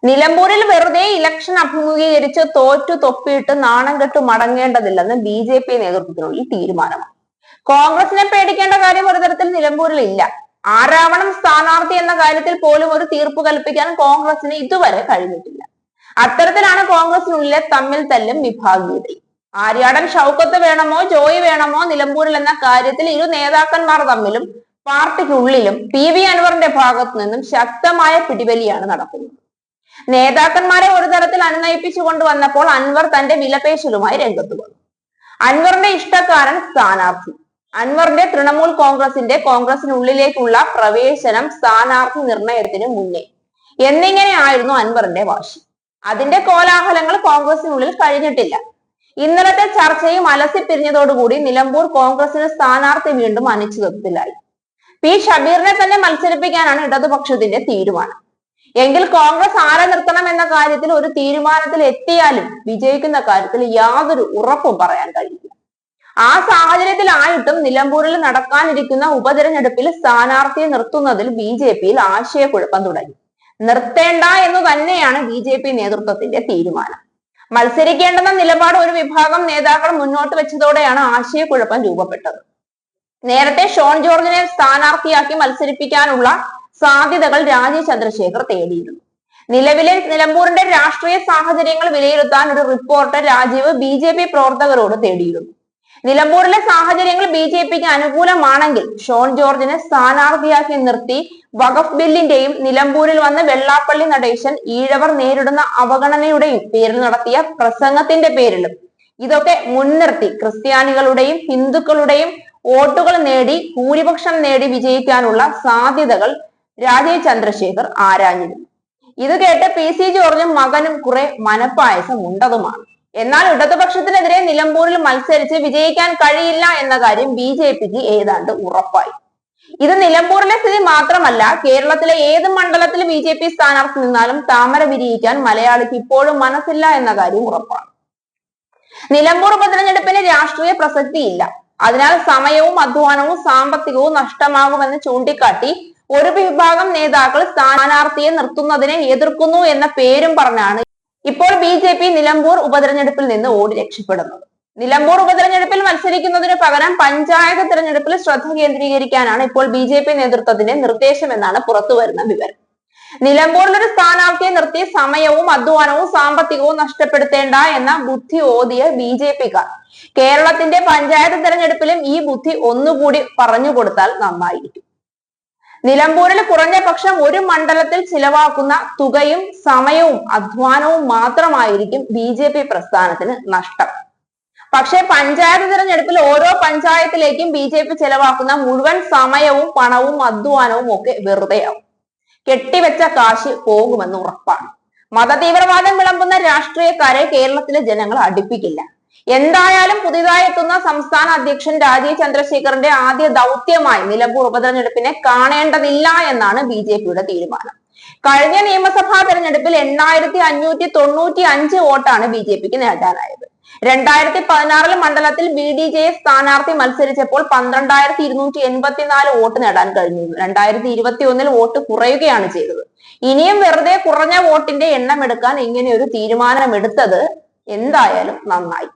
നിലമ്പൂരിൽ വെറുതെ ഇലക്ഷൻ അഭിമുഖീകരിച്ച് തോറ്റു തൊപ്പിയിട്ട് നാണം കെട്ടു മടങ്ങേണ്ടതില്ലെന്ന് BJP നേതൃത്വത്തിനുള്ളിൽ തീരുമാനമാണ്. കോൺഗ്രസിനെ പേടിക്കേണ്ട കാര്യം ഒരു തരത്തിൽ നിലമ്പൂരിൽ ഇല്ല. ആരാവണം സ്ഥാനാർത്ഥി എന്ന കാര്യത്തിൽ പോലും ഒരു തീർപ്പ് കൽപ്പിക്കാൻ കോൺഗ്രസിന് ഇതുവരെ കഴിഞ്ഞിട്ടില്ല. അത്തരത്തിലാണ് കോൺഗ്രസിനുള്ളിലെ തമ്മിൽ തല്ലും വിഭാഗീയതയും. ആര്യാടൻ ഷൗക്കത്ത് വേണമോ ജോയി വേണമോ നിലമ്പൂരിൽ എന്ന കാര്യത്തിൽ ഇരു നേതാക്കന്മാർ തമ്മിലും പാർട്ടിക്കുള്ളിലും PV അൻവറിന്റെ ഭാഗത്തു നിന്നും ശക്തമായ പിടിവലിയാണ് നടക്കുന്നത്. നേതാക്കന്മാരെ ഒരു തരത്തിൽ അനുനയിപ്പിച്ചു കൊണ്ടുവന്നപ്പോൾ അൻവർ തന്റെ വിലപേശലുമായി രംഗത്ത് വന്നു. അൻവറിന്റെ ഇഷ്ടക്കാരൻ സ്ഥാനാർത്ഥി, അൻവറിന്റെ തൃണമൂൽ കോൺഗ്രസിനുള്ളിലേക്കുള്ള പ്രവേശനം സ്ഥാനാർത്ഥി നിർണയത്തിന് മുന്നേ എന്നിങ്ങനെയായിരുന്നു അൻവറിന്റെ വാശി. അതിന്റെ കോലാഹലങ്ങൾ കോൺഗ്രസിനുള്ളിൽ കഴിഞ്ഞിട്ടില്ല. ഇന്നലത്തെ ചർച്ചയും അലസിപ്പിരിഞ്ഞതോടുകൂടി നിലമ്പൂർ കോൺഗ്രസിന് സ്ഥാനാർത്ഥി വീണ്ടും അനിശ്ചിതത്വത്തിലായി. P. ഷബീറിനെ തന്നെ മത്സരിപ്പിക്കാനാണ് ഇടതുപക്ഷത്തിന്റെ തീരുമാനം. എങ്കിൽ കോൺഗ്രസ് ആരെ നിർത്തണം എന്ന കാര്യത്തിൽ ഒരു തീരുമാനത്തിൽ എത്തിയാലും വിജയിക്കുന്ന കാര്യത്തിൽ യാതൊരു ഉറപ്പും പറയാൻ കഴിയില്ല. ആ സാഹചര്യത്തിലായിട്ടും നിലമ്പൂരിൽ നടക്കാനിരിക്കുന്ന ഉപതെരഞ്ഞെടുപ്പിൽ സ്ഥാനാർത്ഥിയെ നിർത്തുന്നതിൽ BJPയിൽ ആശയക്കുഴപ്പം തുടങ്ങി. നിർത്തേണ്ട എന്ന് തന്നെയാണ് BJP നേതൃത്വത്തിന്റെ തീരുമാനം. മത്സരിക്കേണ്ടെന്ന നിലപാട് ഒരു വിഭാഗം നേതാക്കൾ മുന്നോട്ട് വെച്ചതോടെയാണ് ആശയക്കുഴപ്പം രൂപപ്പെട്ടത്. നേരത്തെ ഷോൺ ജോർജിനെ സ്ഥാനാർത്ഥിയാക്കി മത്സരിപ്പിക്കാനുള്ള സാധ്യതകൾ രാജീവ് ചന്ദ്രശേഖർ തേടിയിരുന്നു. നിലവിലെ നിലമ്പൂരിന്റെ രാഷ്ട്രീയ സാഹചര്യങ്ങൾ വിലയിരുത്താൻ ഒരു റിപ്പോർട്ട് രാജീവ് BJP പ്രവർത്തകരോട് തേടിയിരുന്നു. നിലമ്പൂരിലെ സാഹചര്യങ്ങൾ BJPക്ക് അനുകൂലമാണെങ്കിൽ ഷോൺ ജോർജിനെ സ്ഥാനാർത്ഥിയാക്കി നിർത്തി വഖഫ് ബില്ലിന്റെയും നിലമ്പൂരിൽ വന്ന് വെള്ളാപ്പള്ളി നടേശൻ ഈഴവർ നേരിടുന്ന അവഗണനയുടെയും പേരിൽ നടത്തിയ പ്രസംഗത്തിന്റെ പേരിലും ഇതൊക്കെ മുൻനിർത്തി ക്രിസ്ത്യാനികളുടെയും ഹിന്ദുക്കളുടെയും വോട്ടുകൾ നേടി ഭൂരിപക്ഷം നേടി വിജയിക്കാനുള്ള സാധ്യതകൾ രാജീവ് ചന്ദ്രശേഖർ ആരാഞ്ഞിരുന്നു. ഇത് കേട്ട് PC ജോർജും മകനും കുറെ മനപ്പായസം ഉണ്ടതുമാണ്. എന്നാൽ ഇടതുപക്ഷത്തിനെതിരെ നിലമ്പൂരിൽ മത്സരിച്ച് വിജയിക്കാൻ കഴിയില്ല എന്ന കാര്യം BJPക്ക് ഏതാണ്ട് ഉറപ്പായി. ഇത് നിലമ്പൂരിലെ സ്ഥിതി മാത്രമല്ല, കേരളത്തിലെ ഏത് മണ്ഡലത്തിൽ BJP സ്ഥാനാർത്ഥി നിന്നാലും താമര വിരിയിക്കാൻ മലയാളിക്ക് ഇപ്പോഴും മനസ്സില്ല എന്ന കാര്യം ഉറപ്പാണ്. നിലമ്പൂർ ഉപതെരഞ്ഞെടുപ്പിന് രാഷ്ട്രീയ പ്രസക്തിയില്ല. അതിനാൽ സമയവും അധ്വാനവും സാമ്പത്തികവും നഷ്ടമാകുമെന്ന് ചൂണ്ടിക്കാട്ടി ഒരു വിഭാഗം നേതാക്കൾ സ്ഥാനാർത്ഥിയെ നിർത്തുന്നതിനെ എതിർക്കുന്നു എന്ന പേരും പറഞ്ഞാണ് ഇപ്പോൾ BJP നിലമ്പൂർ ഉപതെരഞ്ഞെടുപ്പിൽ നിന്ന് ഓടി രക്ഷപ്പെടുന്നത്. നിലമ്പൂർ ഉപതെരഞ്ഞെടുപ്പിൽ മത്സരിക്കുന്നതിന് പകരം പഞ്ചായത്ത് തിരഞ്ഞെടുപ്പിൽ ശ്രദ്ധ കേന്ദ്രീകരിക്കാനാണ് ഇപ്പോൾ BJP നേതൃത്വത്തിന്റെ നിർദ്ദേശം എന്നാണ് പുറത്തുവരുന്ന വിവരം. നിലമ്പൂരിൽ ഒരു സ്ഥാനാർത്ഥിയെ നിർത്തി സമയവും അധ്വാനവും സാമ്പത്തികവും നഷ്ടപ്പെടുത്തേണ്ട എന്ന ബുദ്ധി ഓതിയ BJPക്കാർ കേരളത്തിന്റെ പഞ്ചായത്ത് തിരഞ്ഞെടുപ്പിലും ഈ ബുദ്ധി ഒന്നുകൂടി പറഞ്ഞു കൊടുത്താൽ നന്നായിരിക്കും. നിലമ്പൂരിൽ കുറഞ്ഞ പക്ഷം ഒരു മണ്ഡലത്തിൽ ചിലവാക്കുന്ന തുകയും സമയവും അധ്വാനവും മാത്രമായിരിക്കും BJP പ്രസ്ഥാനത്തിന് നഷ്ടം. പക്ഷേ പഞ്ചായത്ത് തിരഞ്ഞെടുപ്പിൽ ഓരോ പഞ്ചായത്തിലേക്കും BJP ചെലവാക്കുന്ന മുഴുവൻ സമയവും പണവും അധ്വാനവും ഒക്കെ വെറുതെയാവും. കെട്ടിവെച്ച കാശ് പോകുമെന്ന് ഉറപ്പാണ്. മതതീവ്രവാദം വിളമ്പുന്ന രാഷ്ട്രീയക്കാരെ കേരളത്തിലെ ജനങ്ങൾ അടുപ്പിക്കില്ല. എന്തായാലും പുതിയതായി എത്തുന്ന സംസ്ഥാന അധ്യക്ഷൻ രാജീവ് ചന്ദ്രശേഖറിന്റെ ആദ്യ ദൗത്യമായി നിലമ്പൂർ ഉപതെരഞ്ഞെടുപ്പിനെ കാണേണ്ടതില്ല എന്നാണ് BJPയുടെ തീരുമാനം. കഴിഞ്ഞ നിയമസഭാ തെരഞ്ഞെടുപ്പിൽ 8595 വോട്ടാണ് BJPക്ക് നേടാനായത്. 2016 മണ്ഡലത്തിൽ BDJS സ്ഥാനാർത്ഥി മത്സരിച്ചപ്പോൾ 12284 വോട്ട് നേടാൻ കഴിഞ്ഞിരുന്നു. 2021 വോട്ട് കുറയുകയാണ് ചെയ്തത്. ഇനിയും വെറുതെ കുറഞ്ഞ വോട്ടിന്റെ എണ്ണം എടുക്കാൻ ഇങ്ങനെ ഒരു തീരുമാനമെടുത്തത് എന്തായാലും നന്നായി.